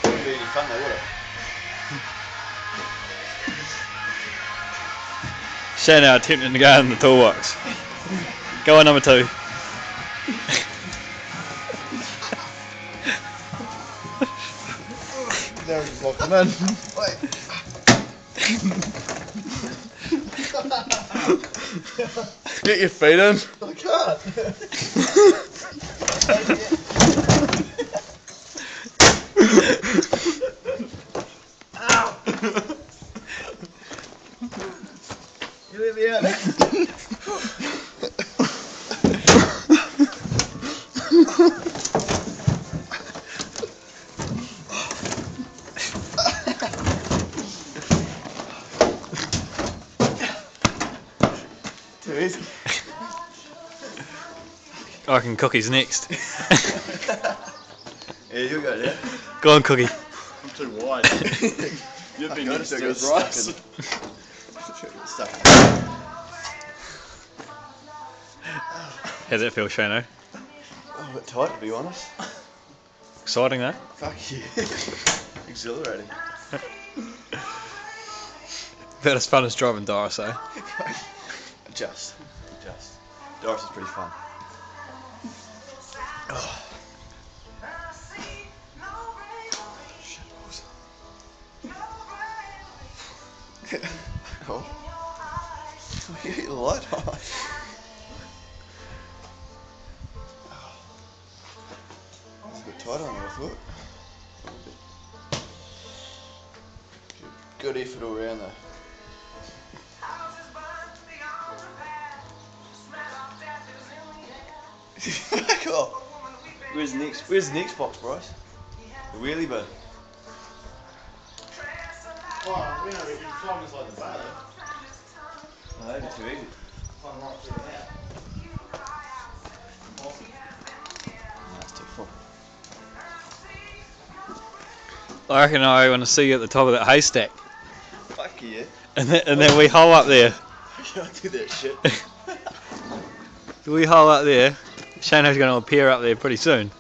Wouldn't be any fun though, would it? Shano attempting to go in the toolbox. Go on, number 2. Now we just lock them in. Wait. Get your feet in. I can't. Ow! You let me out. Too easy. I reckon Cookie's next. Yeah, you go there. Go on, Cookie. I'm too wide. You've been Noticed used it to goes it, right. Bryce. Stuck. How's that feel, Shano? Oh, a bit tight to be honest. Exciting, though. Fuck yeah. Exhilarating. About as fun as driving Doris, eh? Just. Doris is pretty fun. Oh. Oh. You get the light on. It's a bit tight on there, I thought. Good effort all round though. Fuck off. Where's the next box, Bryce? The wheelie bin. Oh, we know we can climb inside the bar though. No, that'd be too easy. Climb right through and out. No, it's too full. I reckon I want to see you at the top of that haystack. Fuck yeah. And that wee hole up there. I can't do that shit. The wee hole up there. Shano's going to appear up there pretty soon.